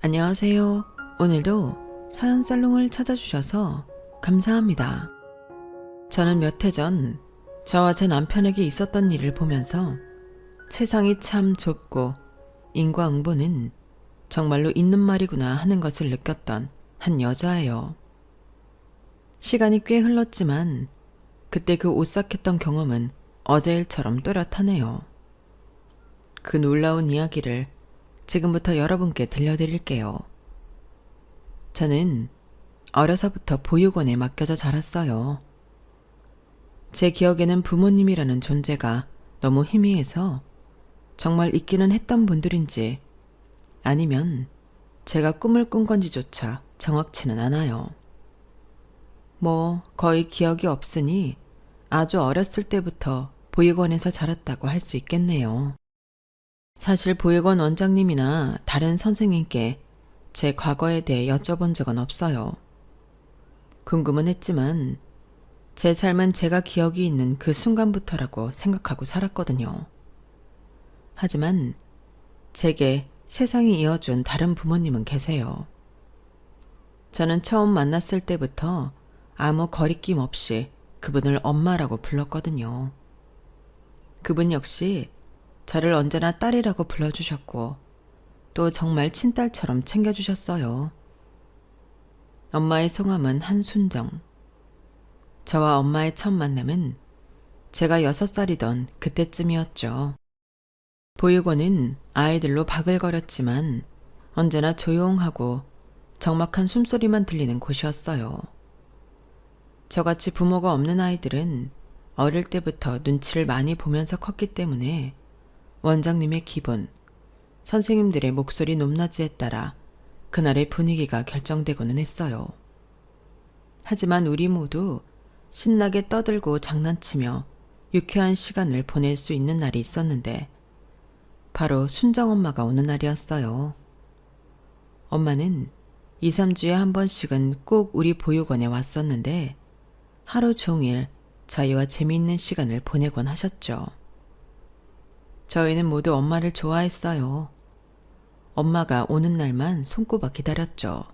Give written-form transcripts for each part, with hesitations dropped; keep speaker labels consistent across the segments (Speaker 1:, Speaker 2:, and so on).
Speaker 1: 안녕하세요. 오늘도 서연살롱을 찾아주셔서 감사합니다. 저는 몇 해 전 저와 제 남편에게 있었던 일을 보면서 세상이 참 좁고 인과응보는 정말로 있는 말이구나 하는 것을 느꼈던 한 여자예요. 시간이 꽤 흘렀지만 그때 그 오싹했던 경험은 어제 일처럼 또렷하네요. 그 놀라운 이야기를 지금부터 여러분께 들려드릴게요. 저는 어려서부터 보육원에 맡겨져 자랐어요. 제 기억에는 부모님이라는 존재가 너무 희미해서 정말 있기는 했던 분들인지 아니면 제가 꿈을 꾼 건지조차 정확치는 않아요. 거의 기억이 없으니 아주 어렸을 때부터 보육원에서 자랐다고 할 수 있겠네요. 사실 보육원 원장님이나 다른 선생님께 제 과거에 대해 여쭤본 적은 없어요. 궁금은 했지만 제 삶은 제가 기억이 있는 그 순간부터라고 생각하고 살았거든요. 하지만 제게 세상이 이어준 다른 부모님은 계세요. 저는 처음 만났을 때부터 아무 거리낌 없이 그분을 엄마라고 불렀거든요. 그분 역시 저를 언제나 딸이라고 불러주셨고 또 정말 친딸처럼 챙겨주셨어요. 엄마의 성함은 한순정. 저와 엄마의 첫 만남은 제가 6살이던 그때쯤이었죠. 보육원은 아이들로 바글거렸지만 언제나 조용하고 적막한 숨소리만 들리는 곳이었어요. 저같이 부모가 없는 아이들은 어릴 때부터 눈치를 많이 보면서 컸기 때문에 원장님의 기분, 선생님들의 목소리 높낮이에 따라 그날의 분위기가 결정되고는 했어요. 하지만 우리 모두 신나게 떠들고 장난치며 유쾌한 시간을 보낼 수 있는 날이 있었는데 바로 순정 엄마가 오는 날이었어요. 엄마는 2, 3주에 한 번씩은 꼭 우리 보육원에 왔었는데 하루 종일 저희와 재미있는 시간을 보내곤 하셨죠. 저희는 모두 엄마를 좋아했어요. 엄마가 오는 날만 손꼽아 기다렸죠.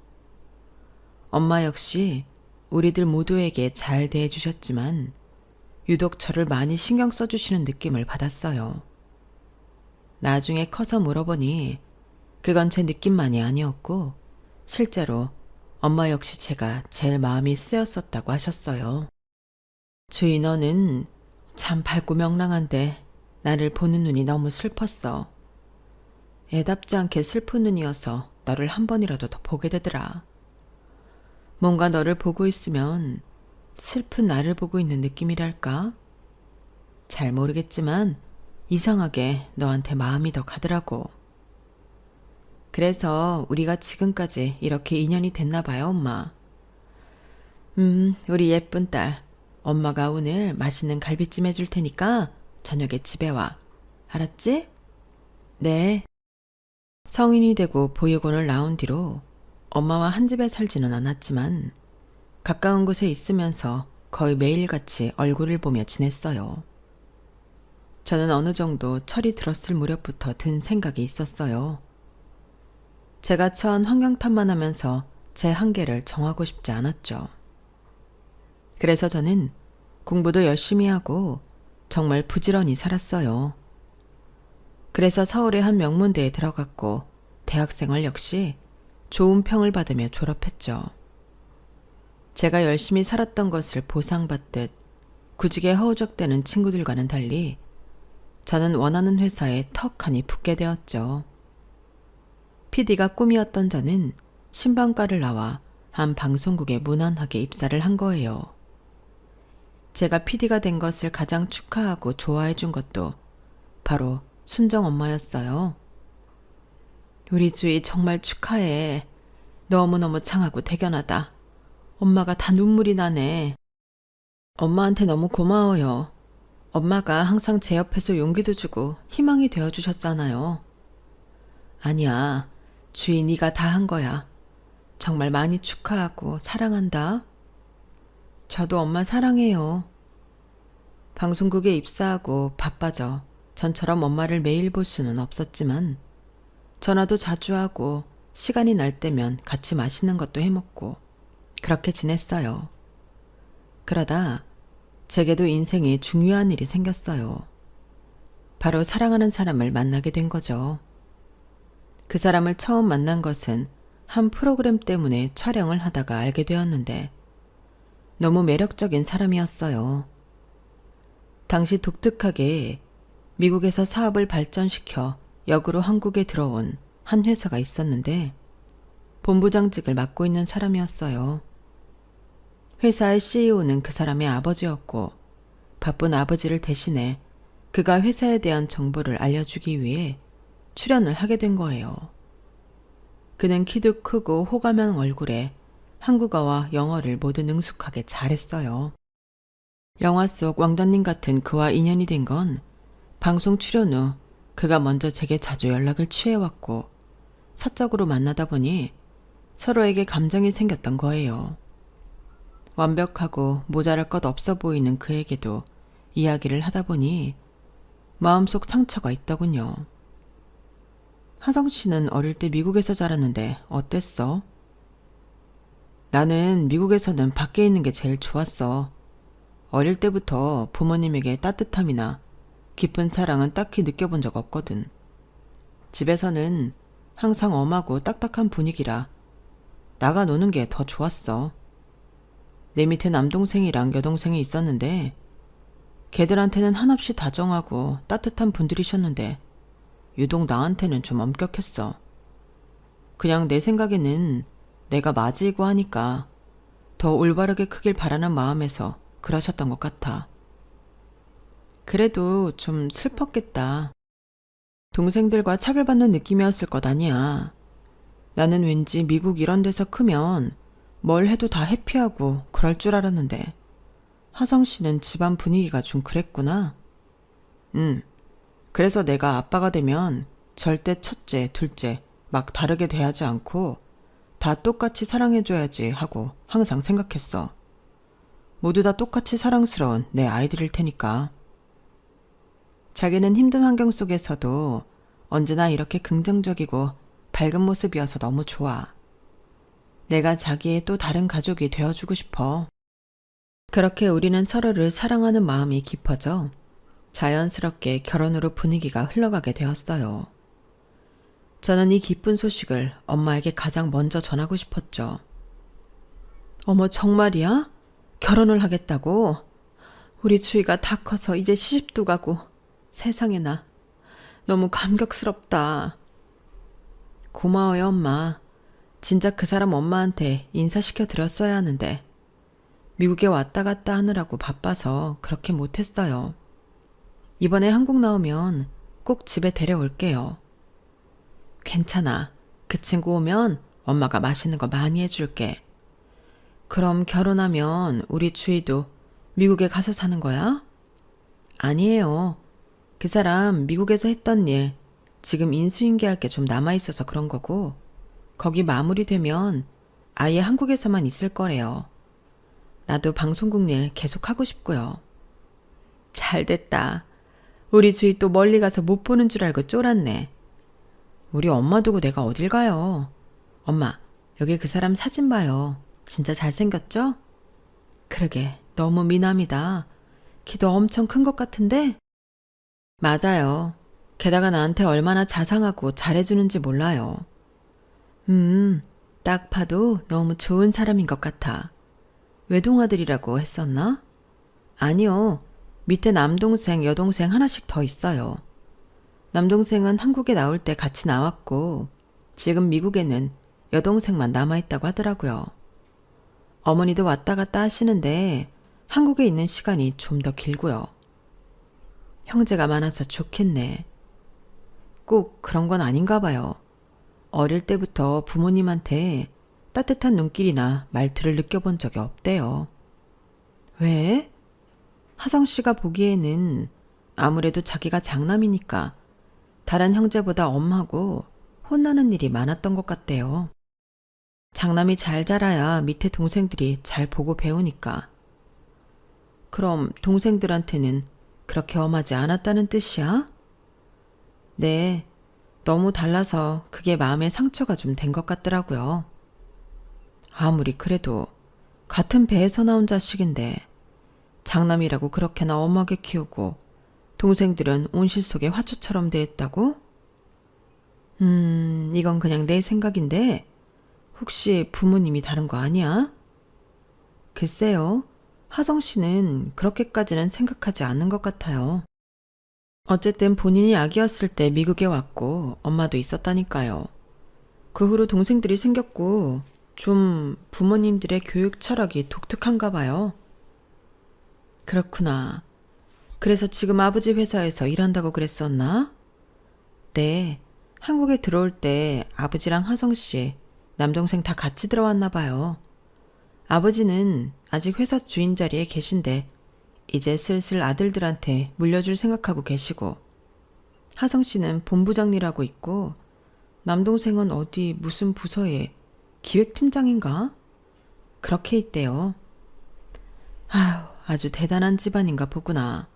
Speaker 1: 엄마 역시 우리들 모두에게 잘 대해주셨지만 유독 저를 많이 신경 써주시는 느낌을 받았어요. 나중에 커서 물어보니 그건 제 느낌만이 아니었고 실제로 엄마 역시 제가 제일 마음이 쓰였었다고 하셨어요. 주희 너는 참 밝고 명랑한데 나를 보는 눈이 너무 슬펐어. 애답지 않게 슬픈 눈이어서 너를 한 번이라도 더 보게 되더라. 뭔가 너를 보고 있으면 슬픈 나를 보고 있는 느낌이랄까? 잘 모르겠지만 이상하게 너한테 마음이 더 가더라고. 그래서 우리가 지금까지 이렇게 인연이 됐나 봐요, 엄마. 우리 예쁜 딸. 엄마가 오늘 맛있는 갈비찜 해줄 테니까 저녁에 집에 와. 알았지? 네. 성인이 되고 보육원을 나온 뒤로 엄마와 한 집에 살지는 않았지만 가까운 곳에 있으면서 거의 매일같이 얼굴을 보며 지냈어요. 저는 어느 정도 철이 들었을 무렵부터 든 생각이 있었어요. 제가 처한 환경탓만 하면서 제 한계를 정하고 싶지 않았죠. 그래서 저는 공부도 열심히 하고 정말 부지런히 살았어요. 그래서 서울의 한 명문대에 들어갔고 대학생활 역시 좋은 평을 받으며 졸업했죠. 제가 열심히 살았던 것을 보상받듯 구직에 허우적대는 친구들과는 달리 저는 원하는 회사에 턱하니 붙게 되었죠. PD가 꿈이었던 저는 신방과를 나와 한 방송국에 무난하게 입사를 한 거예요. 제가 PD가 된 것을 가장 축하하고 좋아해 준 것도 바로 순정 엄마였어요. 우리 주희 정말 축하해. 너무너무 장하고 대견하다. 엄마가 다 눈물이 나네. 엄마한테 너무 고마워요. 엄마가 항상 제 옆에서 용기도 주고 희망이 되어주셨잖아요. 아니야. 주희 네가 다 한 거야. 정말 많이 축하하고 사랑한다. 저도 엄마 사랑해요. 방송국에 입사하고 바빠져 전처럼 엄마를 매일 볼 수는 없었지만 전화도 자주 하고 시간이 날 때면 같이 맛있는 것도 해먹고 그렇게 지냈어요. 그러다 제게도 인생에 중요한 일이 생겼어요. 바로 사랑하는 사람을 만나게 된 거죠. 그 사람을 처음 만난 것은 한 프로그램 때문에 촬영을 하다가 알게 되었는데 너무 매력적인 사람이었어요. 당시 독특하게 미국에서 사업을 발전시켜 역으로 한국에 들어온 한 회사가 있었는데 본부장직을 맡고 있는 사람이었어요. 회사의 CEO는 그 사람의 아버지였고 바쁜 아버지를 대신해 그가 회사에 대한 정보를 알려주기 위해 출연을 하게 된 거예요. 그는 키도 크고 호감한 얼굴에 한국어와 영어를 모두 능숙하게 잘했어요. 영화 속 왕자님 같은 그와 인연이 된 건 방송 출연 후 그가 먼저 제게 자주 연락을 취해왔고 사적으로 만나다 보니 서로에게 감정이 생겼던 거예요. 완벽하고 모자랄 것 없어 보이는 그에게도 이야기를 하다 보니 마음속 상처가 있더군요. 하성 씨는 어릴 때 미국에서 자랐는데 어땠어? 나는 미국에서는 밖에 있는 게 제일 좋았어. 어릴 때부터 부모님에게 따뜻함이나 깊은 사랑은 딱히 느껴본 적 없거든. 집에서는 항상 엄하고 딱딱한 분위기라 나가 노는 게 더 좋았어. 내 밑에 남동생이랑 여동생이 있었는데 걔들한테는 한없이 다정하고 따뜻한 분들이셨는데 유독 나한테는 좀 엄격했어. 그냥 내 생각에는 내가 맞이고 하니까 더 올바르게 크길 바라는 마음에서 그러셨던 것 같아. 그래도 좀 슬펐겠다. 동생들과 차별받는 느낌이었을 것 아니야. 나는 왠지 미국 이런 데서 크면 뭘 해도 다 해피하고 그럴 줄 알았는데 하성 씨는 집안 분위기가 좀 그랬구나. 그래서 내가 아빠가 되면 절대 첫째, 둘째 막 다르게 대하지 않고 다 똑같이 사랑해줘야지 하고 항상 생각했어. 모두 다 똑같이 사랑스러운 내 아이들일 테니까. 자기는 힘든 환경 속에서도 언제나 이렇게 긍정적이고 밝은 모습이어서 너무 좋아. 내가 자기의 또 다른 가족이 되어주고 싶어. 그렇게 우리는 서로를 사랑하는 마음이 깊어져 자연스럽게 결혼으로 분위기가 흘러가게 되었어요. 저는 이 기쁜 소식을 엄마에게 가장 먼저 전하고 싶었죠. 어머, 정말이야? 결혼을 하겠다고? 우리 주희가 다 커서 이제 시집도 가고. 세상에나. 너무 감격스럽다. 고마워요, 엄마. 진짜 그 사람 엄마한테 인사시켜 드렸어야 하는데 미국에 왔다 갔다 하느라고 바빠서 그렇게 못했어요. 이번에 한국 나오면 꼭 집에 데려올게요. 괜찮아. 그 친구 오면 엄마가 맛있는 거 많이 해줄게. 그럼 결혼하면 우리 주희도 미국에 가서 사는 거야? 아니에요. 그 사람 미국에서 했던 일 지금 인수인계할 게 좀 남아있어서 그런 거고 거기 마무리되면 아예 한국에서만 있을 거래요. 나도 방송국 일 계속 하고 싶고요. 잘 됐다. 우리 주희 또 멀리 가서 못 보는 줄 알고 쫄았네. 우리 엄마 두고 내가 어딜 가요. 엄마, 여기 그 사람 사진 봐요. 진짜 잘생겼죠? 그러게, 너무 미남이다. 키도 엄청 큰 것 같은데? 맞아요. 게다가 나한테 얼마나 자상하고 잘해주는지 몰라요. 딱 봐도 너무 좋은 사람인 것 같아. 외동아들이라고 했었나? 아니요. 밑에 남동생, 여동생 하나씩 더 있어요. 남동생은 한국에 나올 때 같이 나왔고 지금 미국에는 여동생만 남아있다고 하더라고요. 어머니도 왔다 갔다 하시는데 한국에 있는 시간이 좀 더 길고요. 형제가 많아서 좋겠네. 꼭 그런 건 아닌가 봐요. 어릴 때부터 부모님한테 따뜻한 눈길이나 말투를 느껴본 적이 없대요. 왜? 하성 씨가 보기에는 아무래도 자기가 장남이니까 다른 형제보다 엄하고 혼나는 일이 많았던 것 같대요. 장남이 잘 자라야 밑에 동생들이 잘 보고 배우니까. 그럼 동생들한테는 그렇게 엄하지 않았다는 뜻이야? 네. 너무 달라서 그게 마음에 상처가 좀 된 것 같더라고요. 아무리 그래도 같은 배에서 나온 자식인데 장남이라고 그렇게나 엄하게 키우고 동생들은 온실 속의 화초처럼 대했다고? 이건 그냥 내 생각인데 혹시 부모님이 다른 거 아니야? 글쎄요. 하성 씨는 그렇게까지는 생각하지 않는 것 같아요. 어쨌든 본인이 아기였을 때 미국에 왔고 엄마도 있었다니까요. 그 후로 동생들이 생겼고 좀 부모님들의 교육 철학이 독특한가 봐요. 그렇구나. 그래서 지금 아버지 회사에서 일한다고 그랬었나? 네. 한국에 들어올 때 아버지랑 하성 씨, 남동생 다 같이 들어왔나 봐요. 아버지는 아직 회사 주인 자리에 계신데 이제 슬슬 아들들한테 물려줄 생각하고 계시고 하성 씨는 본부장 일하고 있고 남동생은 어디 무슨 부서에 기획팀장인가? 그렇게 있대요. 아휴, 아주 대단한 집안인가 보구나.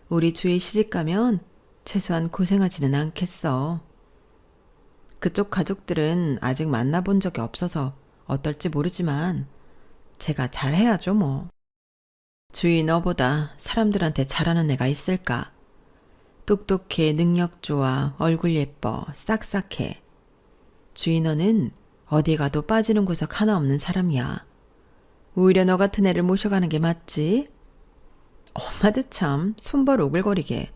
Speaker 1: 우리 주희 시집 가면 최소한 고생하지는 않겠어. 그쪽 가족들은 아직 만나본 적이 없어서 어떨지 모르지만 제가 잘해야죠 뭐. 주희 너보다 사람들한테 잘하는 애가 있을까? 똑똑해, 능력 좋아, 얼굴 예뻐, 싹싹해. 주희 너는 어디 가도 빠지는 구석 하나 없는 사람이야. 오히려 너 같은 애를 모셔가는 게 맞지? 엄마도 참 손발 오글거리게.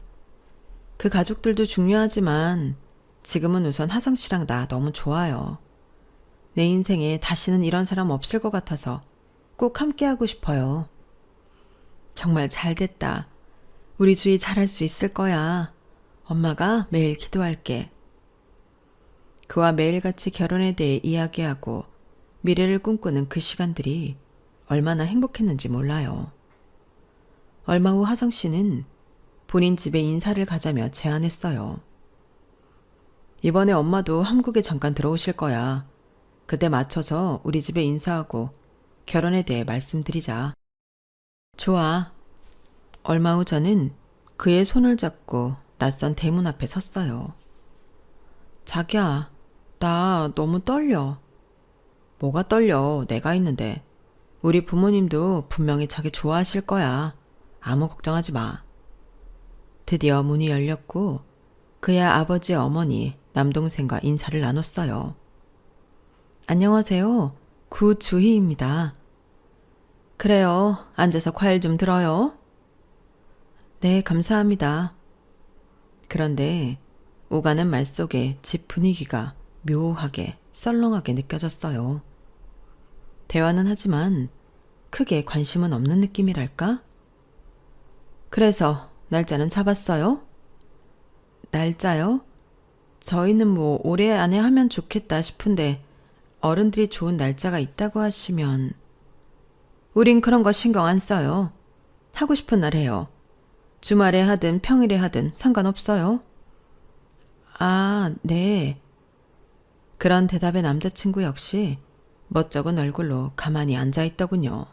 Speaker 1: 그 가족들도 중요하지만 지금은 우선 하성 씨랑 나 너무 좋아요. 내 인생에 다시는 이런 사람 없을 것 같아서 꼭 함께하고 싶어요. 정말 잘 됐다. 우리 주희 잘할 수 있을 거야. 엄마가 매일 기도할게. 그와 매일같이 결혼에 대해 이야기하고 미래를 꿈꾸는 그 시간들이 얼마나 행복했는지 몰라요. 얼마 후 하성 씨는 본인 집에 인사를 가자며 제안했어요. 이번에 엄마도 한국에 잠깐 들어오실 거야. 그때 맞춰서 우리 집에 인사하고 결혼에 대해 말씀드리자. 좋아. 얼마 후 저는 그의 손을 잡고 낯선 대문 앞에 섰어요. 자기야, 나 너무 떨려. 뭐가 떨려? 내가 있는데. 우리 부모님도 분명히 자기 좋아하실 거야. 아무 걱정하지 마. 드디어 문이 열렸고 그의 아버지 어머니, 남동생과 인사를 나눴어요. 안녕하세요. 구주희입니다. 그래요. 앉아서 과일 좀 들어요. 네, 감사합니다. 그런데 오가는 말 속에 집 분위기가 묘하게 썰렁하게 느껴졌어요. 대화는 하지만 크게 관심은 없는 느낌이랄까? 그래서 날짜는 잡았어요? 날짜요? 저희는 뭐 올해 안에 하면 좋겠다 싶은데 어른들이 좋은 날짜가 있다고 하시면 우린 그런 거 신경 안 써요. 하고 싶은 날 해요. 주말에 하든 평일에 하든 상관없어요. 아, 네. 그런 대답의 남자친구 역시 멋쩍은 얼굴로 가만히 앉아있더군요.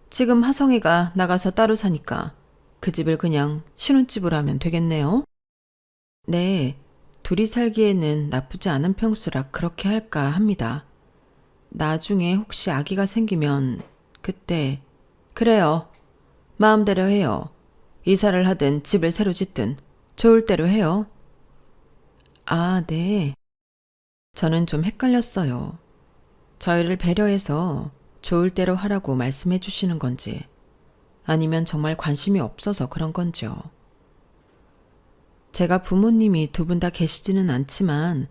Speaker 1: 지금 하성이가 나가서 따로 사니까 그 집을 그냥 신혼집으로 하면 되겠네요. 네, 둘이 살기에는 나쁘지 않은 평수라 그렇게 할까 합니다. 나중에 혹시 아기가 생기면 그때 그래요. 마음대로 해요. 이사를 하든 집을 새로 짓든 좋을 대로 해요. 아, 네. 저는 좀 헷갈렸어요. 저희를 배려해서 좋을 대로 하라고 말씀해 주시는 건지 아니면 정말 관심이 없어서 그런 건지요. 제가 부모님이 두 분 다 계시지는 않지만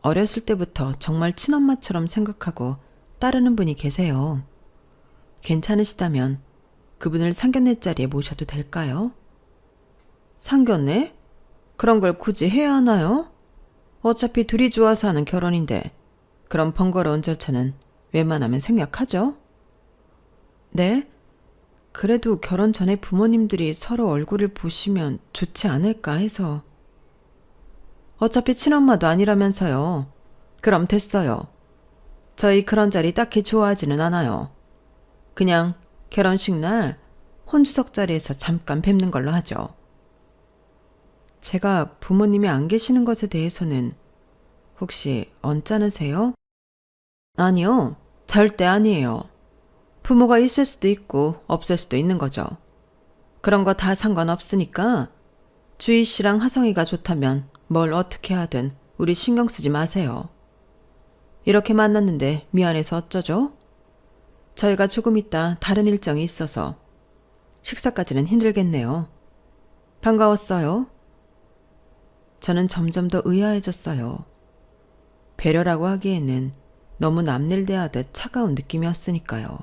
Speaker 1: 어렸을 때부터 정말 친엄마처럼 생각하고 따르는 분이 계세요. 괜찮으시다면 그분을 상견례 자리에 모셔도 될까요? 상견례? 그런 걸 굳이 해야 하나요? 어차피 둘이 좋아서 하는 결혼인데 그런 번거로운 절차는 웬만하면 생략하죠? 네? 그래도 결혼 전에 부모님들이 서로 얼굴을 보시면 좋지 않을까 해서. 어차피 친엄마도 아니라면서요. 그럼 됐어요. 저희 그런 자리 딱히 좋아하지는 않아요. 그냥 결혼식 날 혼주석 자리에서 잠깐 뵙는 걸로 하죠. 제가 부모님이 안 계시는 것에 대해서는 혹시 언짢으세요? 아니요, 절대 아니에요. 부모가 있을 수도 있고 없을 수도 있는 거죠. 그런 거 다 상관없으니까 주희 씨랑 하성이가 좋다면 뭘 어떻게 하든 우리 신경 쓰지 마세요. 이렇게 만났는데 미안해서 어쩌죠? 저희가 조금 있다 다른 일정이 있어서 식사까지는 힘들겠네요. 반가웠어요. 저는 점점 더 의아해졌어요. 배려라고 하기에는 너무 남일 대하듯 차가운 느낌이었으니까요.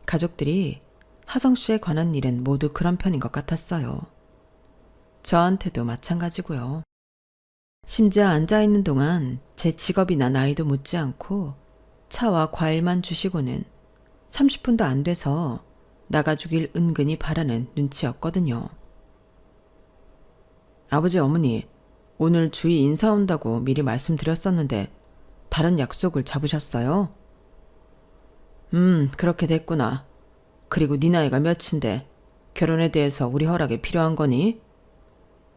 Speaker 1: 가족들이 하성 씨에 관한 일은 모두 그런 편인 것 같았어요. 저한테도 마찬가지고요. 심지어 앉아있는 동안 제 직업이나 나이도 묻지 않고 차와 과일만 주시고는 30분도 안 돼서 나가주길 은근히 바라는 눈치였거든요. 아버지 어머니, 오늘 주희 인사 온다고 미리 말씀드렸었는데 다른 약속을 잡으셨어요? 그렇게 됐구나. 그리고 네 나이가 몇인데 결혼에 대해서 우리 허락이 필요한 거니?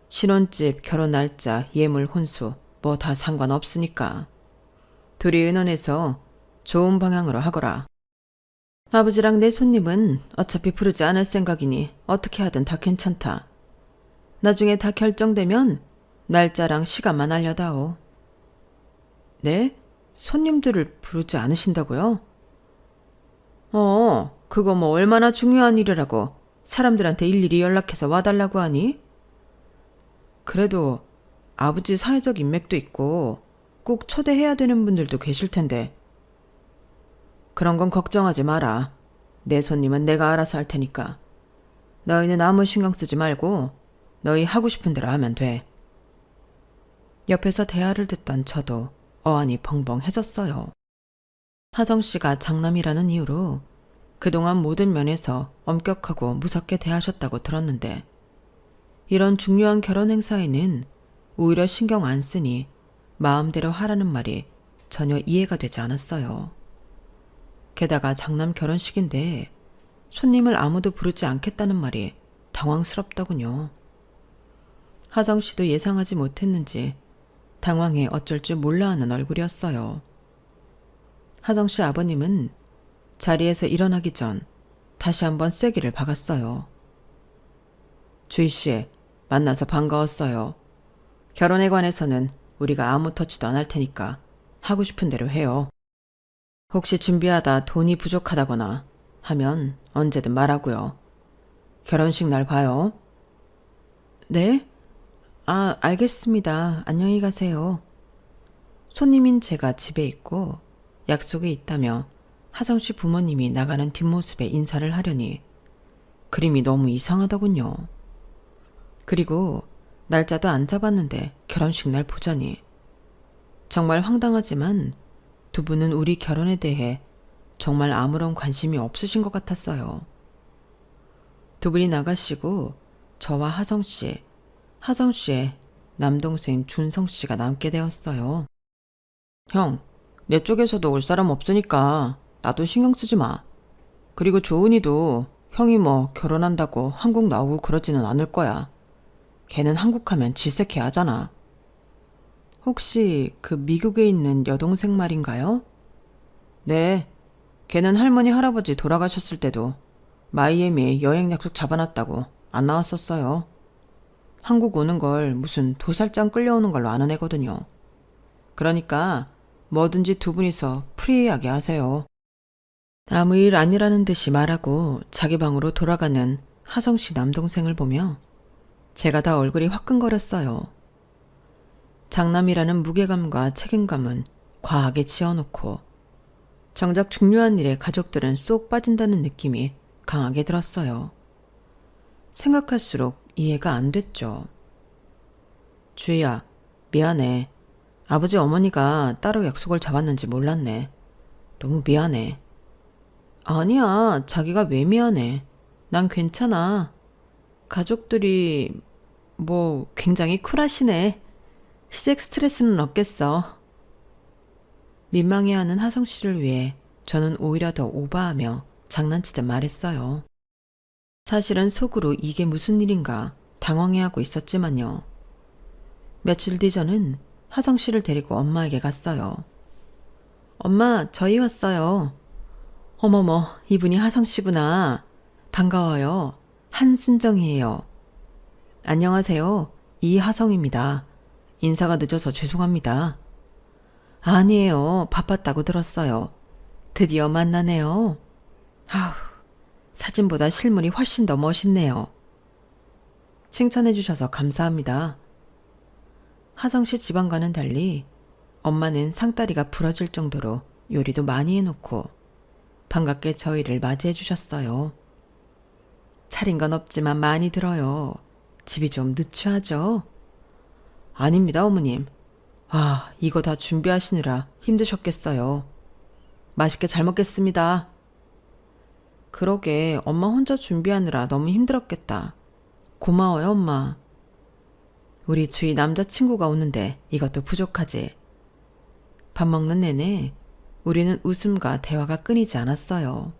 Speaker 1: 신혼집, 결혼 날짜, 예물, 혼수 뭐 다 상관없으니까. 둘이 의논해서 좋은 방향으로 하거라. 아버지랑 내 손님은 어차피 부르지 않을 생각이니 어떻게 하든 다 괜찮다. 나중에 다 결정되면 날짜랑 시간만 알려다오. 네? 손님들을 부르지 않으신다고요? 그거 뭐 얼마나 중요한 일이라고 사람들한테 일일이 연락해서 와달라고 하니? 그래도 아버지 사회적 인맥도 있고 꼭 초대해야 되는 분들도 계실 텐데. 그런 건 걱정하지 마라. 내 손님은 내가 알아서 할 테니까. 너희는 아무 신경 쓰지 말고 너희 하고 싶은 대로 하면 돼. 옆에서 대화를 듣던 저도 어안이 벙벙해졌어요. 하정 씨가 장남이라는 이유로 그동안 모든 면에서 엄격하고 무섭게 대하셨다고 들었는데 이런 중요한 결혼 행사에는 오히려 신경 안 쓰니 마음대로 하라는 말이 전혀 이해가 되지 않았어요. 게다가 장남 결혼식인데 손님을 아무도 부르지 않겠다는 말이 당황스럽더군요. 하정 씨도 예상하지 못했는지 당황해 어쩔 줄 몰라 하는 얼굴이었어요. 하정 씨 아버님은 자리에서 일어나기 전 다시 한번 쐐기를 박았어요. 주희 씨, 만나서 반가웠어요. 결혼에 관해서는 우리가 아무 터치도 안 할 테니까 하고 싶은 대로 해요. 혹시 준비하다 돈이 부족하다거나 하면 언제든 말하고요. 결혼식 날 봐요. 네? 알겠습니다. 안녕히 가세요. 손님인 제가 집에 있고 약속이 있다며 하정 씨 부모님이 나가는 뒷모습에 인사를 하려니 그림이 너무 이상하더군요. 그리고 날짜도 안 잡았는데 결혼식 날 보자니 정말 황당하지만 두 분은 우리 결혼에 대해 정말 아무런 관심이 없으신 것 같았어요. 두 분이 나가시고 저와 하정 씨의 남동생 준성 씨가 남게 되었어요. 형, 내 쪽에서도 올 사람 없으니까 나도 신경 쓰지 마. 그리고 조은이도 형이 뭐 결혼한다고 한국 나오고 그러지는 않을 거야. 걔는 한국 하면 질색해 하잖아. 혹시 그 미국에 있는 여동생 말인가요? 네, 걔는 할머니 할아버지 돌아가셨을 때도 마이애미에 여행 약속 잡아놨다고 안 나왔었어요. 한국 오는 걸 무슨 도살장 끌려오는 걸로 아는 애거든요. 그러니까 뭐든지 두 분이서 프리하게 하세요. 아무 일 아니라는 듯이 말하고 자기 방으로 돌아가는 하성 씨 남동생을 보며 제가 다 얼굴이 화끈거렸어요. 장남이라는 무게감과 책임감은 과하게 지어놓고 정작 중요한 일에 가족들은 쏙 빠진다는 느낌이 강하게 들었어요. 생각할수록 이해가 안 됐죠. 주희야, 미안해. 아버지 어머니가 따로 약속을 잡았는지 몰랐네. 너무 미안해. 아니야, 자기가 왜 미안해. 난 괜찮아. 가족들이 굉장히 쿨하시네. 시댁 스트레스는 없겠어. 민망해하는 하성 씨를 위해 저는 오히려 더 오바하며 장난치듯 말했어요. 사실은 속으로 이게 무슨 일인가 당황해하고 있었지만요. 며칠 뒤 저는 하성 씨를 데리고 엄마에게 갔어요. 엄마, 저희 왔어요. 어머머, 이분이 하성 씨구나. 반가워요. 한순정이에요. 안녕하세요. 이하성입니다. 인사가 늦어서 죄송합니다. 아니에요. 바빴다고 들었어요. 드디어 만나네요. 아우, 사진보다 실물이 훨씬 더 멋있네요. 칭찬해 주셔서 감사합니다. 하성 씨 집안과는 달리 엄마는 상다리가 부러질 정도로 요리도 많이 해놓고 반갑게 저희를 맞이해 주셨어요. 차린 건 없지만 많이 들어요. 집이 좀 누추하죠? 아닙니다, 어머님. 아, 이거 다 준비하시느라 힘드셨겠어요. 맛있게 잘 먹겠습니다. 그러게 엄마 혼자 준비하느라 너무 힘들었겠다. 고마워요, 엄마. 우리 주희 남자친구가 오는데 이것도 부족하지. 밥 먹는 내내 우리는 웃음과 대화가 끊이지 않았어요.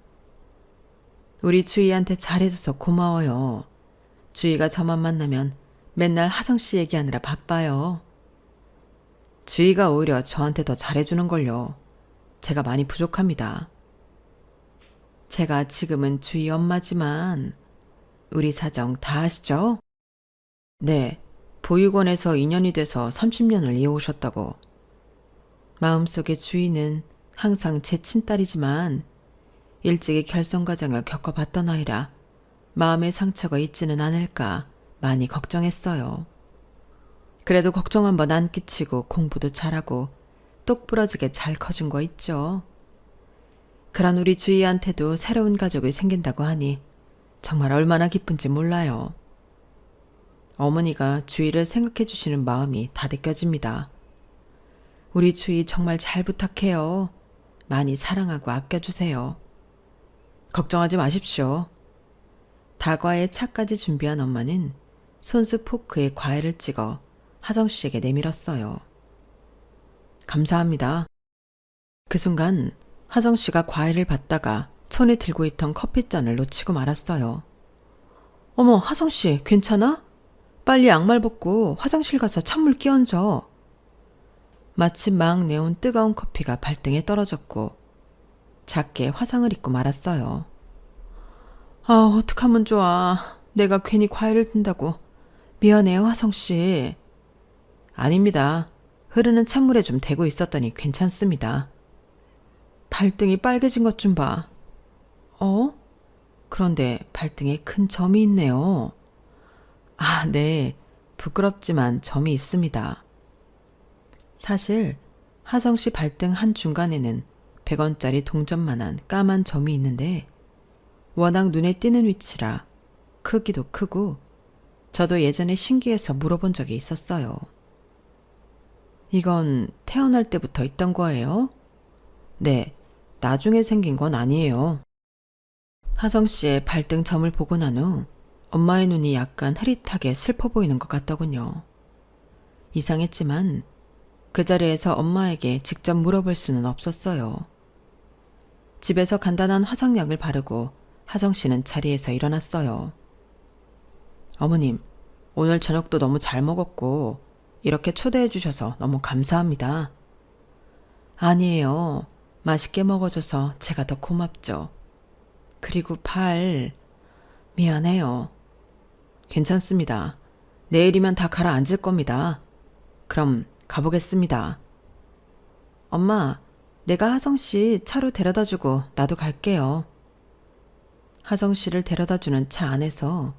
Speaker 1: 우리 주희한테 잘해줘서 고마워요. 주희가 저만 만나면 맨날 하성 씨 얘기하느라 바빠요. 주희가 오히려 저한테 더 잘해주는걸요. 제가 많이 부족합니다. 제가 지금은 주희 엄마지만 우리 사정 다 아시죠? 네, 보육원에서 2년이 돼서 30년을 이어오셨다고. 마음속에 주희는 항상 제 친딸이지만 일찍이 결성 과정을 겪어봤던 아이라 마음의 상처가 있지는 않을까 많이 걱정했어요. 그래도 걱정 한번 안 끼치고 공부도 잘하고 똑부러지게 잘 커준 거 있죠. 그런 우리 주희한테도 새로운 가족이 생긴다고 하니 정말 얼마나 기쁜지 몰라요. 어머니가 주희를 생각해 주시는 마음이 다 느껴집니다. 우리 주희 정말 잘 부탁해요. 많이 사랑하고 아껴주세요. 걱정하지 마십시오. 다과에 차까지 준비한 엄마는 손수 포크에 과일을 찍어 하성 씨에게 내밀었어요. 감사합니다. 그 순간 하성 씨가 과일을 받다가 손에 들고 있던 커피잔을 놓치고 말았어요. 어머, 하성 씨, 괜찮아? 빨리 양말 벗고 화장실 가서 찬물 끼얹어. 마침 막 내온 뜨거운 커피가 발등에 떨어졌고 작게 화상을 입고 말았어요. 아, 어떡하면 좋아. 내가 괜히 과일을 든다고. 미안해요, 하성 씨. 아닙니다. 흐르는 찬물에 좀 대고 있었더니 괜찮습니다. 발등이 빨개진 것 좀 봐. 어? 그런데 발등에 큰 점이 있네요. 아, 네. 부끄럽지만 점이 있습니다. 사실 하성 씨 발등 한중간에는 100원짜리 동전만한 까만 점이 있는데 워낙 눈에 띄는 위치라 크기도 크고 저도 예전에 신기해서 물어본 적이 있었어요. 이건 태어날 때부터 있던 거예요? 네, 나중에 생긴 건 아니에요. 하성 씨의 발등 점을 보고 난 후 엄마의 눈이 약간 흐릿하게 슬퍼 보이는 것 같더군요. 이상했지만 그 자리에서 엄마에게 직접 물어볼 수는 없었어요. 집에서 간단한 화상약을 바르고 하성 씨는 자리에서 일어났어요. 어머님, 오늘 저녁도 너무 잘 먹었고 이렇게 초대해 주셔서 너무 감사합니다. 아니에요. 맛있게 먹어줘서 제가 더 고맙죠. 그리고 미안해요. 괜찮습니다. 내일이면 다 가라앉을 겁니다. 그럼 가보겠습니다. 엄마, 내가 하성 씨 차로 데려다 주고 나도 갈게요. 하성 씨를 데려다 주는 차 안에서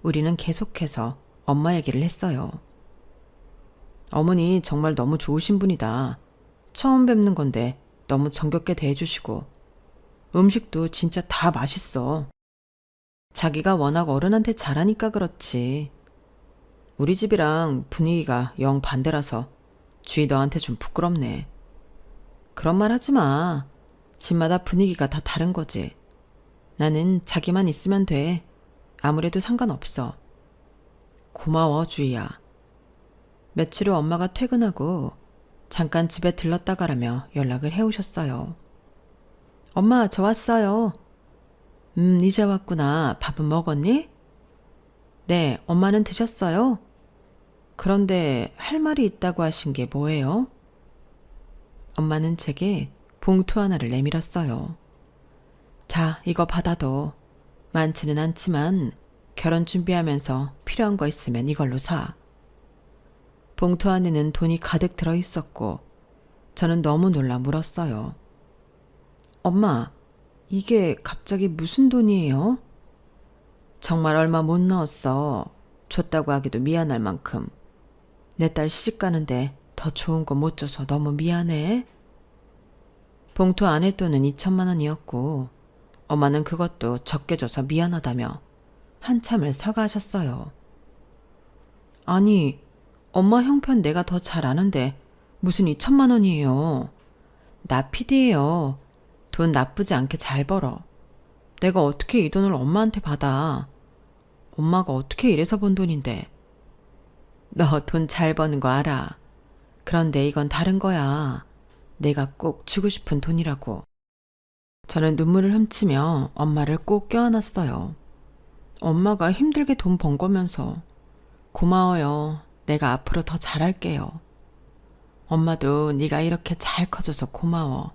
Speaker 1: 우리는 계속해서 엄마 얘기를 했어요. 어머니 정말 너무 좋으신 분이다. 처음 뵙는 건데 너무 정겹게 대해주시고 음식도 진짜 다 맛있어. 자기가 워낙 어른한테 잘하니까 그렇지. 우리 집이랑 분위기가 영 반대라서 주희 너한테 좀 부끄럽네. 그런 말 하지 마. 집마다 분위기가 다 다른 거지. 나는 자기만 있으면 돼. 아무래도 상관없어. 고마워, 주희야. 며칠 후 엄마가 퇴근하고 잠깐 집에 들렀다 가라며 연락을 해오셨어요. 엄마, 저 왔어요. 이제 왔구나. 밥은 먹었니? 네, 엄마는 드셨어요? 그런데 할 말이 있다고 하신 게 뭐예요? 엄마는 제게 봉투 하나를 내밀었어요. 자, 이거 받아둬. 많지는 않지만 결혼 준비하면서 필요한 거 있으면 이걸로 사. 봉투 안에는 돈이 가득 들어 있었고 저는 너무 놀라 물었어요. 엄마, 이게 갑자기 무슨 돈이에요? 정말 얼마 못 넣었어. 줬다고 하기도 미안할 만큼. 내 딸 시집 가는데 더 좋은 거 못 줘서 너무 미안해. 봉투 안에 돈은 2천만 원이었고 엄마는 그것도 적게 줘서 미안하다며 한참을 사과하셨어요. 아니, 엄마 형편 내가 더 잘 아는데 무슨 2천만 원이에요. 나 PD예요. 돈 나쁘지 않게 잘 벌어. 내가 어떻게 이 돈을 엄마한테 받아. 엄마가 어떻게 이래서 번 돈인데. 너 돈 잘 버는 거 알아. 그런데 이건 다른 거야. 내가 꼭 주고 싶은 돈이라고. 저는 눈물을 훔치며 엄마를 꼭 껴안았어요. 엄마가 힘들게 돈 번 거면서. 고마워요. 내가 앞으로 더 잘할게요. 엄마도 네가 이렇게 잘 커줘서 고마워.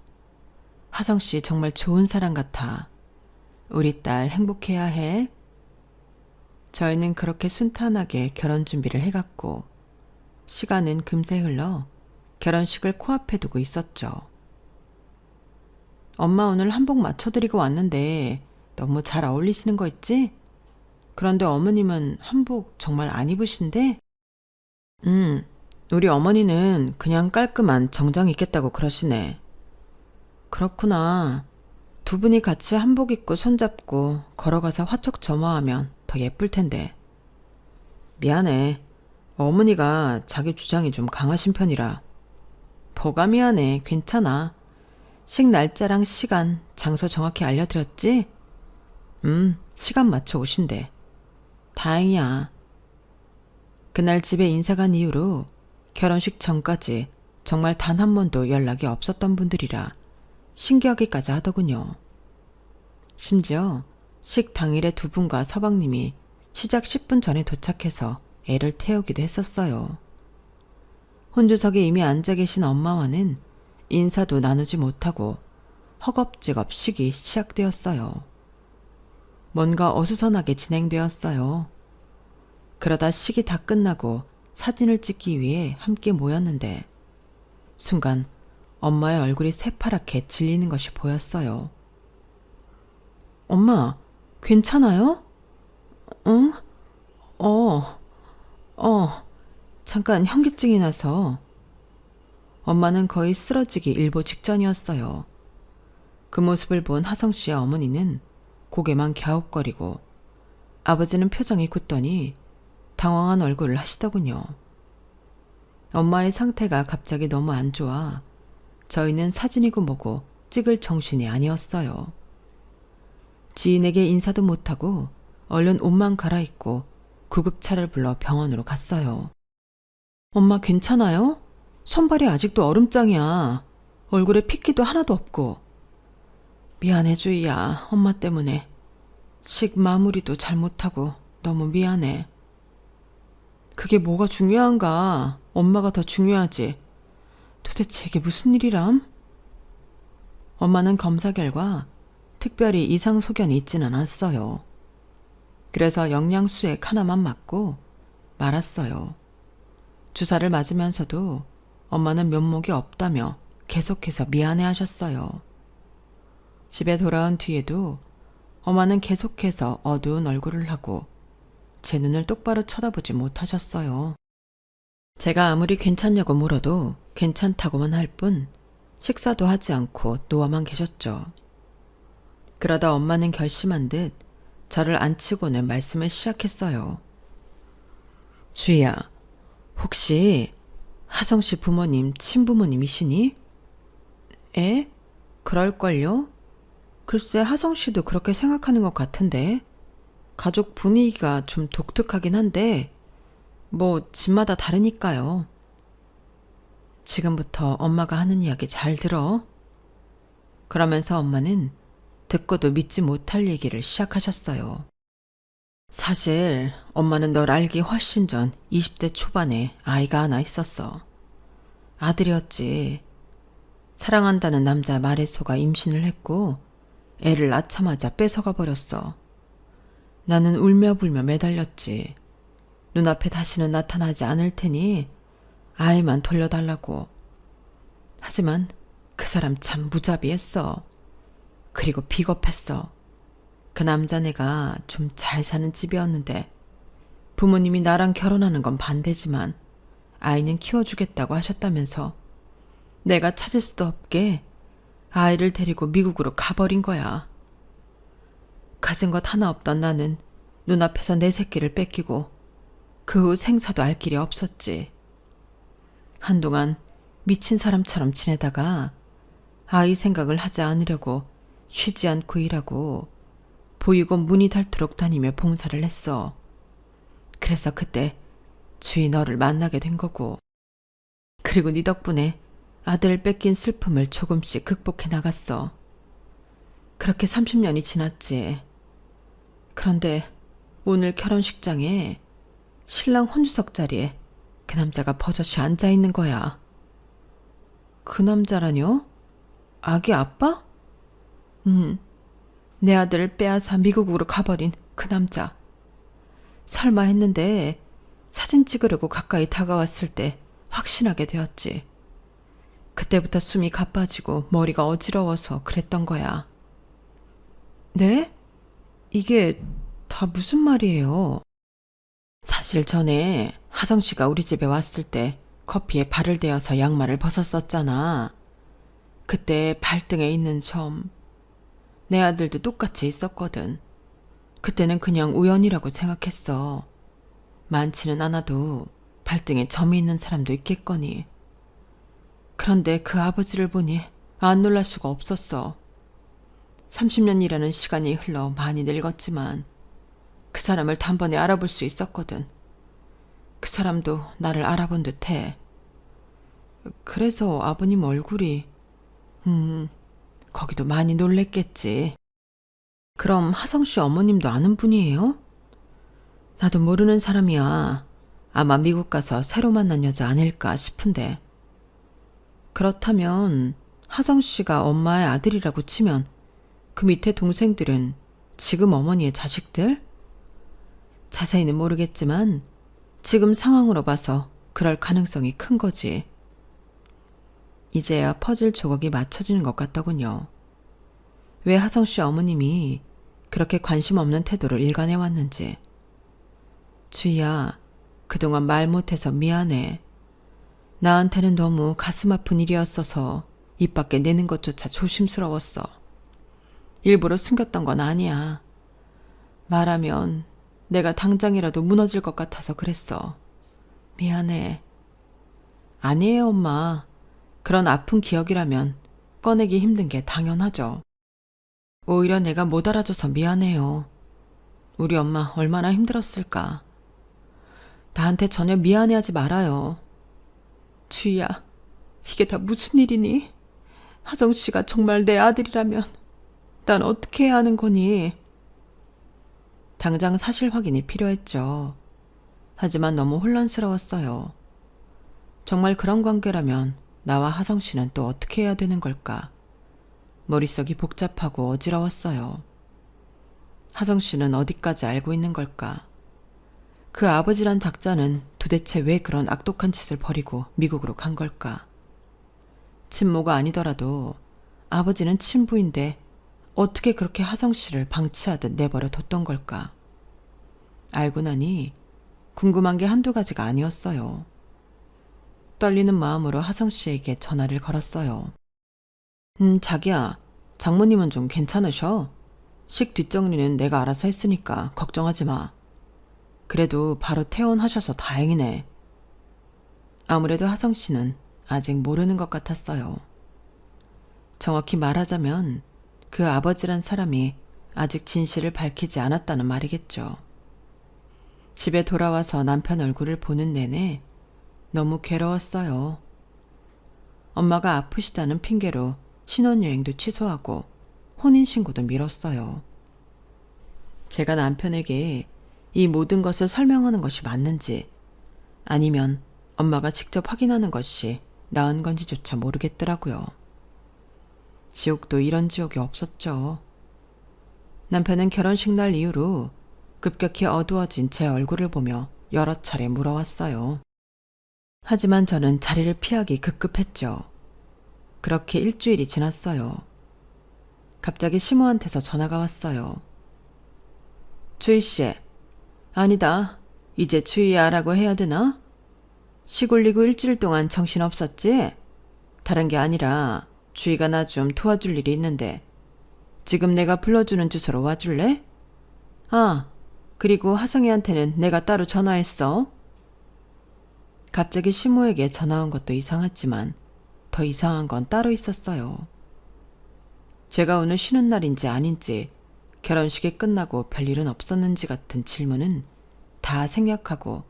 Speaker 1: 하성씨 정말 좋은 사람 같아. 우리 딸 행복해야 해. 저희는 그렇게 순탄하게 결혼 준비를 해갔고 시간은 금세 흘러 결혼식을 코앞에 두고 있었죠. 엄마 오늘 한복 맞춰드리고 왔는데 너무 잘 어울리시는 거 있지? 그런데 어머님은 한복 정말 안 입으신데? 우리 어머니는 그냥 깔끔한 정장 입겠다고 그러시네. 그렇구나. 두 분이 같이 한복 입고 손잡고 걸어가서 화촉 점화하면 더 예쁠 텐데. 미안해. 어머니가 자기 주장이 좀 강하신 편이라. 뭐가 미안해. 괜찮아. 식 날짜랑 시간, 장소 정확히 알려드렸지? 시간 맞춰 오신대. 다행이야. 그날 집에 인사 간 이후로 결혼식 전까지 정말 단 한 번도 연락이 없었던 분들이라 신기하기까지 하더군요. 심지어 식 당일에 두 분과 서방님이 시작 10분 전에 도착해서 애를 태우기도 했었어요. 혼주석에 이미 앉아 계신 엄마와는 인사도 나누지 못하고 허겁지겁 식이 시작되었어요. 뭔가 어수선하게 진행되었어요. 그러다 식이 다 끝나고 사진을 찍기 위해 함께 모였는데 순간 엄마의 얼굴이 새파랗게 질리는 것이 보였어요. 엄마, 괜찮아요? 응? 잠깐 현기증이 나서. 엄마는 거의 쓰러지기 일보 직전이었어요. 그 모습을 본 하성 씨의 어머니는 고개만 갸웃거리고 아버지는 표정이 굳더니 당황한 얼굴을 하시더군요. 엄마의 상태가 갑자기 너무 안 좋아 저희는 사진이고 뭐고 찍을 정신이 아니었어요. 지인에게 인사도 못하고 얼른 옷만 갈아입고 구급차를 불러 병원으로 갔어요. 엄마 괜찮아요? 손발이 아직도 얼음장이야. 얼굴에 핏기도 하나도 없고. 미안해 주희야. 엄마 때문에. 식 마무리도 잘못하고 너무 미안해. 그게 뭐가 중요한가? 엄마가 더 중요하지. 도대체 이게 무슨 일이람? 엄마는 검사 결과 특별히 이상 소견이 있지는 않았어요. 그래서 영양수액 하나만 맞고 말았어요. 주사를 맞으면서도 엄마는 면목이 없다며 계속해서 미안해 하셨어요. 집에 돌아온 뒤에도 엄마는 계속해서 어두운 얼굴을 하고 제 눈을 똑바로 쳐다보지 못하셨어요. 제가 아무리 괜찮냐고 물어도 괜찮다고만 할 뿐 식사도 하지 않고 누워만 계셨죠. 그러다 엄마는 결심한 듯 저를 앉히고는 말씀을 시작했어요. 주희야, 혹시 하성 씨 부모님 친부모님이시니? 에? 그럴걸요? 글쎄 하성 씨도 그렇게 생각하는 것 같은데. 가족 분위기가 좀 독특하긴 한데 뭐 집마다 다르니까요. 지금부터 엄마가 하는 이야기 잘 들어. 그러면서 엄마는 듣고도 믿지 못할 얘기를 시작하셨어요. 사실 엄마는 널 알기 훨씬 전 20대 초반에 아이가 하나 있었어. 아들이었지. 사랑한다는 남자 말에 속아 임신을 했고 애를 낳자마자 뺏어가 버렸어. 나는 울며불며 매달렸지. 눈앞에 다시는 나타나지 않을 테니 아이만 돌려달라고. 하지만 그 사람 참 무자비했어. 그리고 비겁했어. 그 남자네가 좀 잘 사는 집이었는데 부모님이 나랑 결혼하는 건 반대지만 아이는 키워주겠다고 하셨다면서 내가 찾을 수도 없게 아이를 데리고 미국으로 가버린 거야. 가진 것 하나 없던 나는 눈앞에서 내 새끼를 뺏기고 그 후 생사도 알 길이 없었지. 한동안 미친 사람처럼 지내다가 아이 생각을 하지 않으려고 쉬지 않고 일하고 보육원 문이 닳도록 다니며 봉사를 했어. 그래서 그때 주위 너를 만나게 된 거고. 그리고 네 덕분에 아들을 뺏긴 슬픔을 조금씩 극복해 나갔어. 그렇게 30년이 지났지. 그런데 오늘 결혼식장에 신랑 혼주석 자리에 그 남자가 버젓이 앉아 있는 거야. 그 남자라뇨? 아기 아빠? 내 아들을 빼앗아 미국으로 가버린 그 남자. 설마 했는데 사진 찍으려고 가까이 다가왔을 때 확신하게 되었지. 그때부터 숨이 가빠지고 머리가 어지러워서 그랬던 거야. 네? 이게 다 무슨 말이에요? 사실 전에 하성 씨가 우리 집에 왔을 때 커피에 발을 대어서 양말을 벗었었잖아. 그때 발등에 있는 점. 내 아들도 똑같이 있었거든. 그때는 그냥 우연이라고 생각했어. 많지는 않아도 발등에 점이 있는 사람도 있겠거니. 그런데 그 아버지를 보니 안 놀랄 수가 없었어. 30년이라는 시간이 흘러 많이 늙었지만 그 사람을 단번에 알아볼 수 있었거든. 그 사람도 나를 알아본 듯해. 그래서 아버님 얼굴이 거기도 많이 놀랬겠지. 그럼 하성 씨 어머님도 아는 분이에요? 나도 모르는 사람이야. 아마 미국 가서 새로 만난 여자 아닐까 싶은데. 그렇다면 하성 씨가 엄마의 아들이라고 치면 그 밑에 동생들은 지금 어머니의 자식들? 자세히는 모르겠지만 지금 상황으로 봐서 그럴 가능성이 큰 거지. 이제야 퍼즐 조각이 맞춰지는 것 같더군요. 왜 하성 씨 어머님이 그렇게 관심 없는 태도를 일관해 왔는지. 주희야, 그동안 말 못해서 미안해. 나한테는 너무 가슴 아픈 일이었어서 입 밖에 내는 것조차 조심스러웠어. 일부러 숨겼던 건 아니야. 말하면 내가 당장이라도 무너질 것 같아서 그랬어. 미안해. 아니에요, 엄마. 그런 아픈 기억이라면 꺼내기 힘든 게 당연하죠. 오히려 내가 못 알아줘서 미안해요. 우리 엄마 얼마나 힘들었을까. 나한테 전혀 미안해하지 말아요. 주희야, 이게 다 무슨 일이니? 하정 씨가 정말 내 아들이라면 난 어떻게 해야 하는 거니? 당장 사실 확인이 필요했죠. 하지만 너무 혼란스러웠어요. 정말 그런 관계라면 나와 하성 씨는 또 어떻게 해야 되는 걸까? 머릿속이 복잡하고 어지러웠어요. 하성 씨는 어디까지 알고 있는 걸까? 그 아버지란 작자는 도대체 왜 그런 악독한 짓을 벌이고 미국으로 간 걸까? 친모가 아니더라도 아버지는 친부인데 어떻게 그렇게 하성 씨를 방치하듯 내버려 뒀던 걸까? 알고 나니 궁금한 게 한두 가지가 아니었어요. 떨리는 마음으로 하성 씨에게 전화를 걸었어요. 자기야, 장모님은 좀 괜찮으셔? 식 뒷정리는 내가 알아서 했으니까 걱정하지 마. 그래도 바로 퇴원하셔서 다행이네. 아무래도 하성 씨는 아직 모르는 것 같았어요. 정확히 말하자면 그 아버지란 사람이 아직 진실을 밝히지 않았다는 말이겠죠. 집에 돌아와서 남편 얼굴을 보는 내내 너무 괴로웠어요. 엄마가 아프시다는 핑계로 신혼여행도 취소하고 혼인신고도 미뤘어요. 제가 남편에게 이 모든 것을 설명하는 것이 맞는지 아니면 엄마가 직접 확인하는 것이 나은 건지조차 모르겠더라고요. 지옥도 이런 지옥이 없었죠. 남편은 결혼식 날 이후로 급격히 어두워진 제 얼굴을 보며 여러 차례 물어왔어요. 하지만 저는 자리를 피하기 급급했죠. 그렇게 일주일이 지났어요. 갑자기 시모한테서 전화가 왔어요. 주희씨, 아니다. 이제 주희야라고 해야 되나? 시골리고 일주일 동안 정신없었지? 다른 게 아니라 주희가 나 좀 도와줄 일이 있는데 지금 내가 불러주는 주소로 와줄래? 아, 그리고 하성이한테는 내가 따로 전화했어. 갑자기 시모에게 전화 온 것도 이상했지만 더 이상한 건 따로 있었어요. 제가 오늘 쉬는 날인지 아닌지 결혼식이 끝나고 별일은 없었는지 같은 질문은 다 생략하고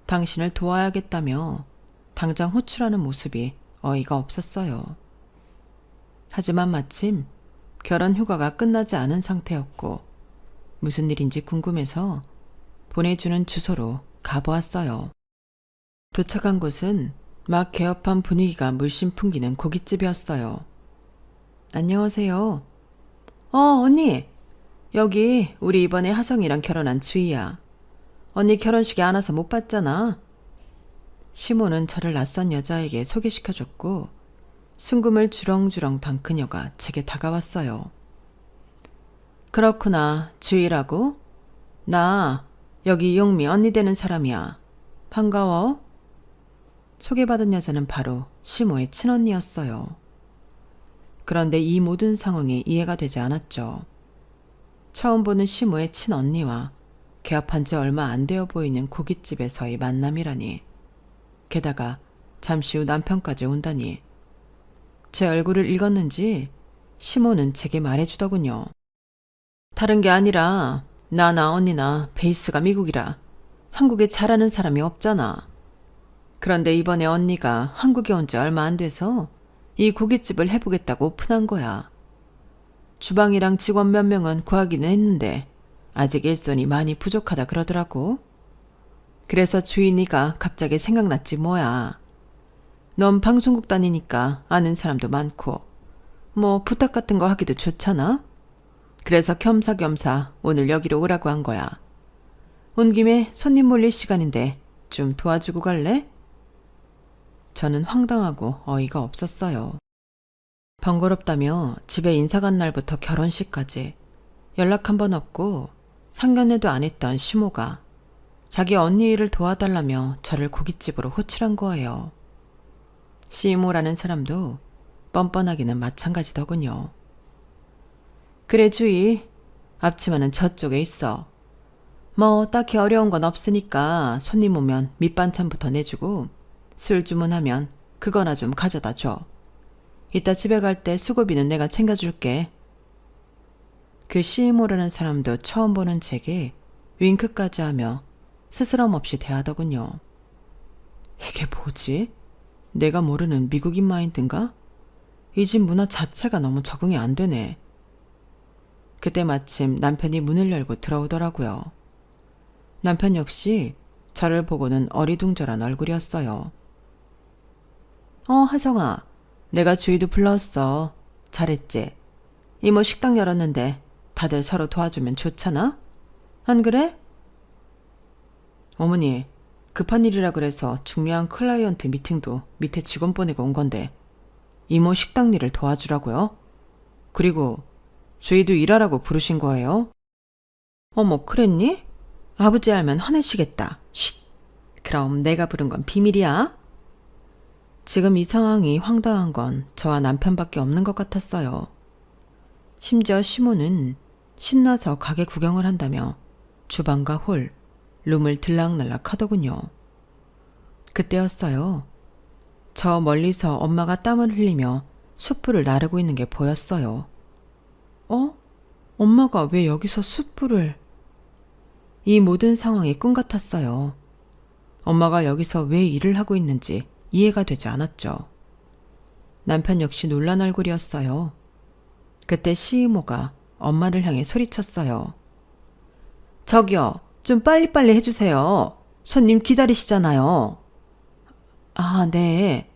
Speaker 1: 당신을 도와야겠다며 당장 호출하는 모습이 어이가 없었어요. 하지만 마침 결혼 휴가가 끝나지 않은 상태였고 무슨 일인지 궁금해서 보내주는 주소로 가보았어요. 도착한 곳은 막 개업한 분위기가 물씬 풍기는 고깃집이었어요. 안녕하세요. 언니. 여기 우리 이번에 하성이랑 결혼한 주희야. 언니 결혼식에 안 와서 못 봤잖아. 시모는 저를 낯선 여자에게 소개시켜줬고 순금을 주렁주렁 단 그녀가 제게 다가왔어요. 그렇구나. 주희라고? 나 여기 용미 언니 되는 사람이야. 반가워. 소개받은 여자는 바로 시모의 친언니였어요. 그런데 이 모든 상황이 이해가 되지 않았죠. 처음 보는 시모의 친언니와 개업한 지 얼마 안 되어 보이는 고깃집에서의 만남이라니. 게다가 잠시 후 남편까지 온다니. 제 얼굴을 읽었는지 시모는 제게 말해주더군요. 다른 게 아니라 나나 언니나 베이스가 미국이라 한국에 잘하는 사람이 없잖아. 그런데 이번에 언니가 한국에 온 지 얼마 안 돼서 이 고깃집을 해보겠다고 오픈한 거야. 주방이랑 직원 몇 명은 구하기는 했는데 아직 일손이 많이 부족하다 그러더라고. 그래서 주인이가 갑자기 생각났지 뭐야. 넌 방송국 다니니까 아는 사람도 많고 뭐 부탁 같은 거 하기도 좋잖아. 그래서 겸사겸사 오늘 여기로 오라고 한 거야. 온 김에 손님 몰릴 시간인데 좀 도와주고 갈래? 저는 황당하고 어이가 없었어요. 번거롭다며 집에 인사 간 날부터 결혼식까지 연락 한 번 없고 상견례도 안 했던 시모가 자기 언니 일을 도와달라며 저를 고깃집으로 호출한 거예요. 시모라는 사람도 뻔뻔하기는 마찬가지더군요. 그래 주희, 앞치마는 저쪽에 있어. 뭐 딱히 어려운 건 없으니까 손님 오면 밑반찬부터 내주고 술 주문하면 그거나 좀 가져다 줘. 이따 집에 갈 때 수고비는 내가 챙겨줄게. 그 시모라는 사람도 처음 보는 제게 윙크까지 하며 스스럼 없이 대하더군요. 이게 뭐지? 내가 모르는 미국인 마인드인가? 이 집 문화 자체가 너무 적응이 안 되네. 그때 마침 남편이 문을 열고 들어오더라고요. 남편 역시 저를 보고는 어리둥절한 얼굴이었어요. 하성아, 내가 주희도 불렀어. 잘했지? 이모 식당 열었는데 다들 서로 도와주면 좋잖아? 안 그래? 어머니, 급한 일이라 그래서 중요한 클라이언트 미팅도 밑에 직원 보내고 온 건데 이모 식당 일을 도와주라고요? 그리고 주희도 일하라고 부르신 거예요? 어머, 그랬니? 아버지 알면 화내시겠다. 쉿! 그럼 내가 부른 건 비밀이야? 지금 이 상황이 황당한 건 저와 남편밖에 없는 것 같았어요. 심지어 시모는 신나서 가게 구경을 한다며 주방과 홀, 룸을 들락날락 하더군요. 그때였어요. 저 멀리서 엄마가 땀을 흘리며 숯불을 나르고 있는 게 보였어요. 엄마가 왜 여기서 숯불을... 이 모든 상황이 꿈 같았어요. 엄마가 여기서 왜 일을 하고 있는지 이해가 되지 않았죠. 남편 역시 놀란 얼굴이었어요. 그때 시이모가 엄마를 향해 소리쳤어요. 저기요, 좀 빨리빨리 해주세요. 손님 기다리시잖아요. 아, 네.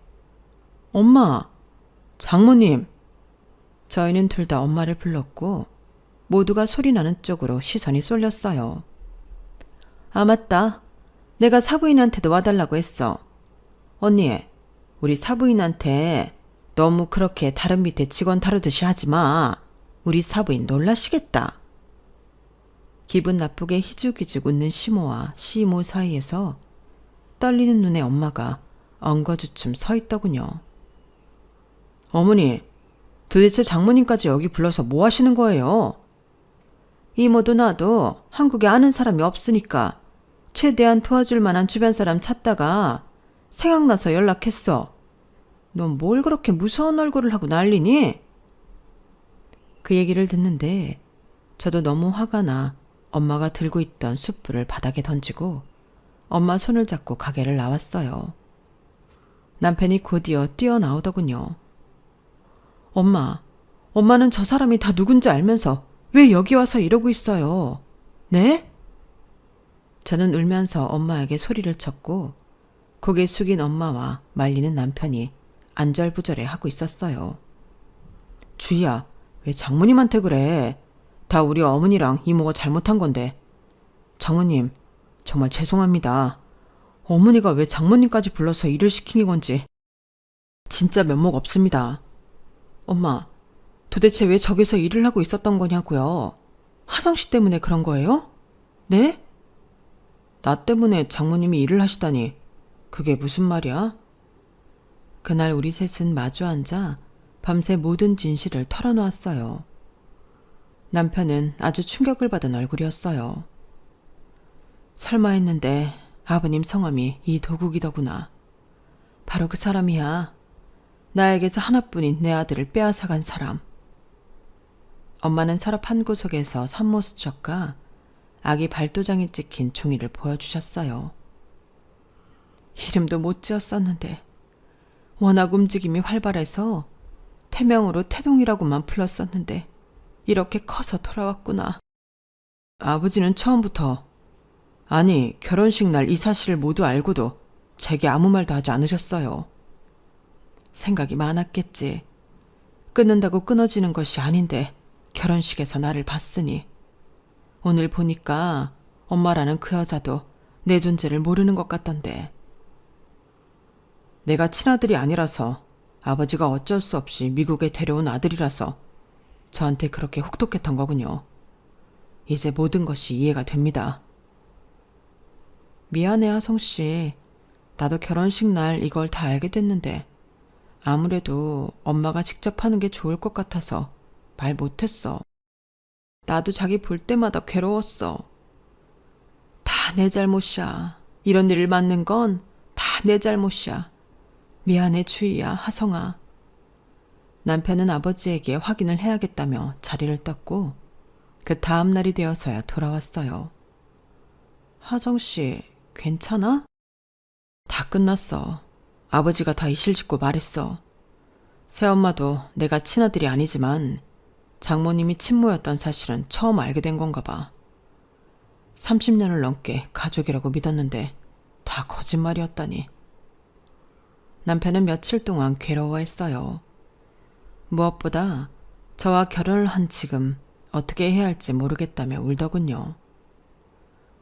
Speaker 1: 엄마, 장모님. 저희는 둘 다 엄마를 불렀고 모두가 소리나는 쪽으로 시선이 쏠렸어요. 아, 맞다. 내가 사부인한테도 와달라고 했어. 언니, 우리 사부인한테 너무 그렇게 다른 밑에 직원 다루듯이 하지 마. 우리 사부인 놀라시겠다. 기분 나쁘게 희죽희죽 웃는 시모와 시모 사이에서 떨리는 눈의 엄마가 엉거주춤 서 있더군요. 어머니, 도대체 장모님까지 여기 불러서 뭐 하시는 거예요? 이모도 나도 한국에 아는 사람이 없으니까 최대한 도와줄 만한 주변 사람 찾다가 생각나서 연락했어. 넌 뭘 그렇게 무서운 얼굴을 하고 난리니? 그 얘기를 듣는데 저도 너무 화가 나 엄마가 들고 있던 숯불을 바닥에 던지고 엄마 손을 잡고 가게를 나왔어요. 남편이 곧이어 뛰어나오더군요. 엄마는 저 사람이 다 누군지 알면서 왜 여기 와서 이러고 있어요? 네? 저는 울면서 엄마에게 소리를 쳤고 고개 숙인 엄마와 말리는 남편이 안절부절해 하고 있었어요. 주희야, 왜 장모님한테 그래? 다 우리 어머니랑 이모가 잘못한 건데. 장모님, 정말 죄송합니다. 어머니가 왜 장모님까지 불러서 일을 시킨 건지 진짜 면목 없습니다. 엄마, 도대체 왜 저기서 일을 하고 있었던 거냐고요? 하성 씨 때문에 그런 거예요? 네? 나 때문에 장모님이 일을 하시다니 그게 무슨 말이야? 그날 우리 셋은 마주 앉아 밤새 모든 진실을 털어놓았어요. 남편은 아주 충격을 받은 얼굴이었어요. 설마 했는데 아버님 성함이 이도국이더구나. 바로 그 사람이야. 나에게서 하나뿐인 내 아들을 빼앗아간 사람. 엄마는 서랍 한 구석에서 산모수첩과 아기 발도장이 찍힌 종이를 보여주셨어요. 이름도 못 지었었는데 워낙 움직임이 활발해서 태명으로 태동이라고만 불렀었는데 이렇게 커서 돌아왔구나. 아버지는 처음부터, 아니 결혼식 날 이 사실을 모두 알고도 제게 아무 말도 하지 않으셨어요. 생각이 많았겠지. 끊는다고 끊어지는 것이 아닌데 결혼식에서 나를 봤으니. 오늘 보니까 엄마라는 그 여자도 내 존재를 모르는 것 같던데. 내가 친아들이 아니라서 아버지가 어쩔 수 없이 미국에 데려온 아들이라서 저한테 그렇게 혹독했던 거군요. 이제 모든 것이 이해가 됩니다. 미안해, 하성씨. 나도 결혼식 날 이걸 다 알게 됐는데 아무래도 엄마가 직접 하는 게 좋을 것 같아서 말 못했어. 나도 자기 볼 때마다 괴로웠어. 다 내 잘못이야. 이런 일을 맡는 건 다 내 잘못이야. 미안해, 주희야, 하성아. 남편은 아버지에게 확인을 해야겠다며 자리를 떴고 그 다음 날이 되어서야 돌아왔어요. 하성씨, 괜찮아? 다 끝났어. 아버지가 다 이실직고 말했어. 새엄마도 내가 친아들이 아니지만 장모님이 친모였던 사실은 처음 알게 된 건가 봐. 30년을 넘게 가족이라고 믿었는데 다 거짓말이었다니. 남편은 며칠 동안 괴로워했어요. 무엇보다 저와 결혼을 한 지금 어떻게 해야 할지 모르겠다며 울더군요.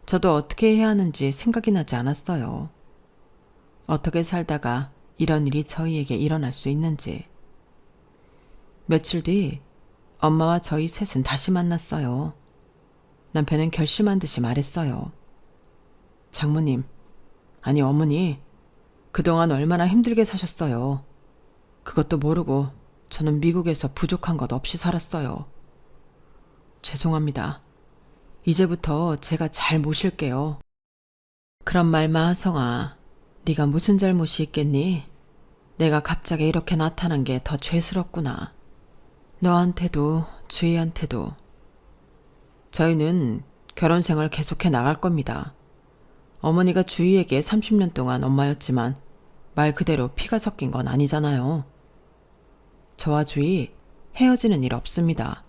Speaker 1: 저도 어떻게 해야 하는지 생각이 나지 않았어요. 어떻게 살다가 이런 일이 저희에게 일어날 수 있는지. 며칠 뒤 엄마와 저희 셋은 다시 만났어요. 남편은 결심한 듯이 말했어요. 장모님, 아니 어머니, 그동안 얼마나 힘들게 사셨어요. 그것도 모르고 저는 미국에서 부족한 것 없이 살았어요. 죄송합니다. 이제부터 제가 잘 모실게요. 그런 말마, 하성아. 네가 무슨 잘못이 있겠니? 내가 갑자기 이렇게 나타난 게 더 죄스럽구나. 너한테도 주희한테도. 저희는 결혼 생활 계속해 나갈 겁니다. 어머니가 주희에게 30년 동안 엄마였지만 말 그대로 피가 섞인 건 아니잖아요. 저와 주희 헤어지는 일 없습니다.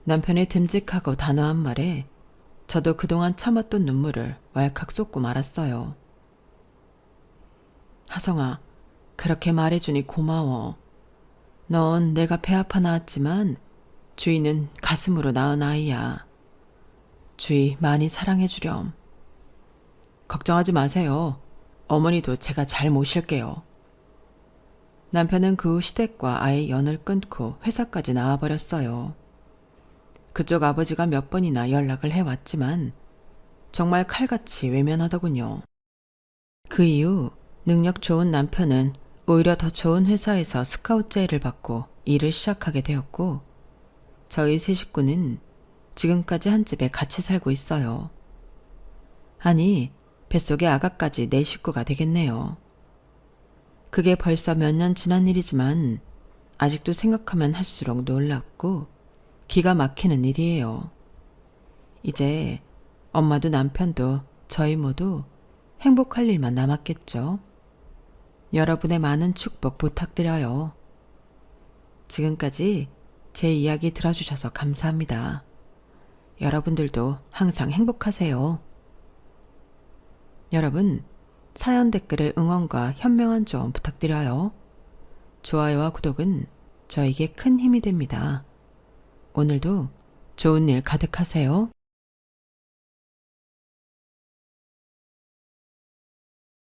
Speaker 1: 남편의 듬직하고 단호한 말에 저도 그동안 참았던 눈물을 왈칵 쏟고 말았어요. 하성아, 그렇게 말해주니 고마워. 넌 내가 배 아파 낳았지만 주희는 가슴으로 낳은 아이야. 주희 많이 사랑해주렴. 걱정하지 마세요. 어머니도 제가 잘 모실게요. 남편은 그 후 시댁과 아예 연을 끊고 회사까지 나와버렸어요. 그쪽 아버지가 몇 번이나 연락을 해왔지만 정말 칼같이 외면하더군요. 그 이후 능력 좋은 남편은 오히려 더 좋은 회사에서 스카우트 제의를 받고 일을 시작하게 되었고, 저희 세 식구는 지금까지 한 집에 같이 살고 있어요. 아니, 뱃속의 아가까지 네 식구가 되겠네요. 그게 벌써 몇 년 지난 일이지만 아직도 생각하면 할수록 놀랍고 기가 막히는 일이에요. 이제 엄마도 남편도 저희 모두 행복할 일만 남았겠죠. 여러분의 많은 축복 부탁드려요. 지금까지 제 이야기 들어주셔서 감사합니다. 여러분들도 항상 행복하세요. 여러분, 사연 댓글에 응원과 현명한 조언 부탁드려요. 좋아요와 구독은 저에게 큰 힘이 됩니다. 오늘도 좋은 일 가득하세요.